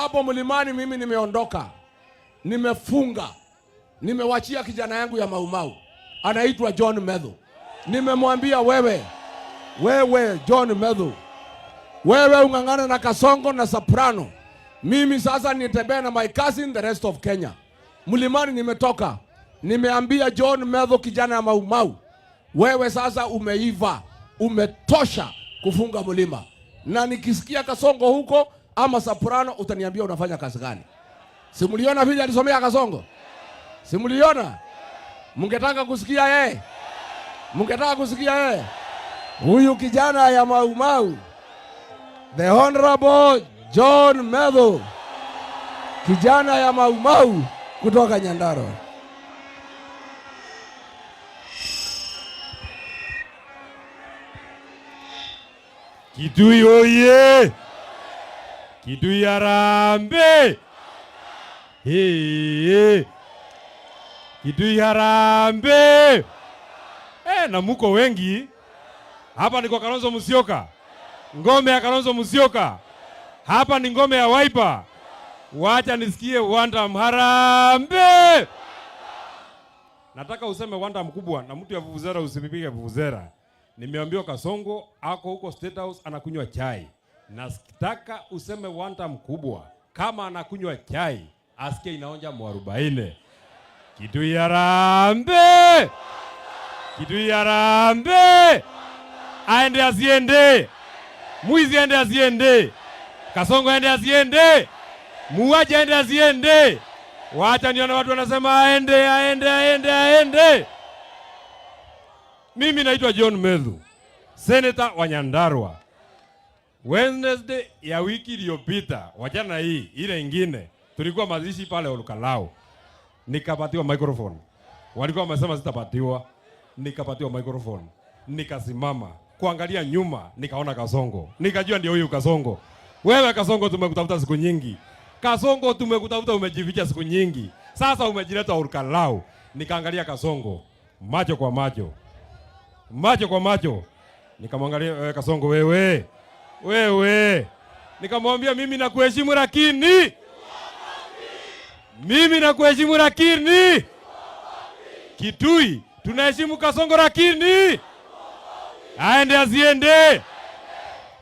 hapo mlimani mimi nimeondoka. Nimefunga. Nimewachia kijana yangu ya Maumau. Anaitwa John Medhu. Nimemwambia wewe John Medhu, wewe ungangana na Kasongo na Soprano. Mimi sasa nitembea na my cousin the rest of Kenya. Mlimani nimetoka. Nimeambia John Medhu kijana ya Maumau, wewe sasa umeiva, umetosha kufunga mlima. Na nikisikia Kasongo huko ama Soprano utaniambia unafanya kazi gani. Simuliona vile alisomea Kasongo? Simuliona? Mungetaka kusikia yeye? Mungetaka kusikia yeye? Huyu kijana ya Maumau, the Honorable John Medhu, kijana ya Maumau kutoka Nyandarua. Kitui oye! Kitui harambe! Hey! Kitui harambe! Na muko wengi. Hapa ni kwa Kalonzo Musyoka. Ngome ya Kalonzo Musyoka. Hapa ni ngome ya Wiper. Wacha nisikie Wandam harambe! Nataka useme Wandam mkubwa na mtu ya vuvuzera usipipige vuvuzera. Nimeambiwa Kasongo ako huko State House anakunywa chai. Nataka useme Wandam mkubwa kama anakunywa chai asikie inaonja mwarubaine. Kitui harambe! Kitui harambe! Aende asiende. Muizi aende asiende. Kasongo aende asiende. Muaje aende asiende. Wacha nione watu wanasema aende. Mimi naitwa John Medhu, Senator wa Nyandarua. Wednesday ya wiki iliyopita, wachana hii, ile ingine, tulikuwa mazishi pale Olukalao. Nikapatiwa microphone. Walikuwa wamesema sitapatiwa. Nikapatiwa microphone. Nikasimama kuangalia nyuma, nikaona Kasongo. Nikajua ndio huyu Kasongo. Wewe Kasongo tumekutafuta siku nyingi. Kasongo tumekutafuta umejificha siku nyingi. Sasa umejileta Olukalao. Nikaangalia Kasongo macho kwa macho. Macho kwa macho. Nikamwangalia wewe Kasongo wewe. Nikamwambia mimi nakuheshimu lakini. Mimi nakuheshimu lakini. Kitui tunaheshimu Kasongo lakini. Aende asiende.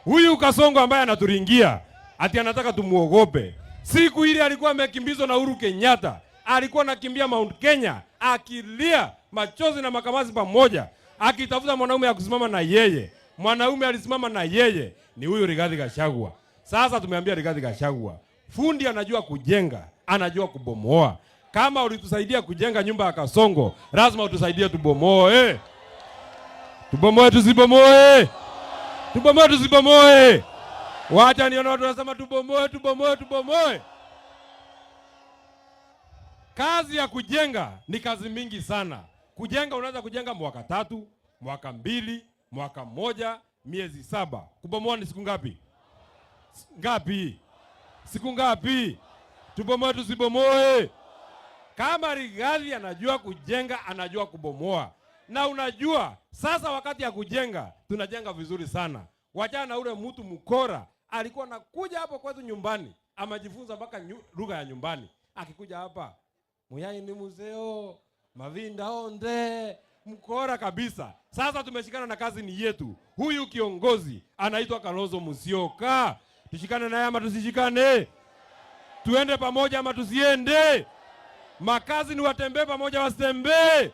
Huyu Kasongo ambaye anaturingia ati anataka tumuogope. Siku ile alikuwa amekimbizwa na Uhuru Kenyatta. Alikuwa anakimbia Mount Kenya akilia machozi na makamasi pamoja, akitafuta mwanaume ya kusimama na yeye. Mwanaume alisimama na yeye ni huyu Rigathi Gachagua. Sasa tumeambia Rigathi Gachagua, fundi anajua kujenga, anajua kubomoa. Kama ulitusaidia kujenga nyumba ya Kasongo, lazima utusaidie tubomoe. Tubomoe tusibomoe. Tubomoe tusibomoe. Wacha nione watu wanasema tubomoe. Kazi ya kujenga ni kazi mingi sana. Kujenga unaweza kujenga mwaka 3, mwaka 2, mwaka 1, miezi 7. Kubomoa ni siku ngapi? Siku ngapi? Tubomoe tusibomoe. Kama Rigathi anajua kujenga, anajua kubomoa. Na unajua, sasa wakati ya kujenga, tunajenga vizuri sana. Wachana na ule mtu mkora, alikuwa anakuja hapo kwetu nyumbani, amejifunza mpaka lugha ya nyumbani. Akikuja hapa, Muyai ni muzeo, Mavinda onde, mkora kabisa. Sasa tumeshikana na kazi ni yetu. Huyu kiongozi anaitwa Kalonzo Musyoka. Tushikane naye ama tusishikane? Tuende pamoja ama tusiende? Makazi ni watembee pamoja wasitembee?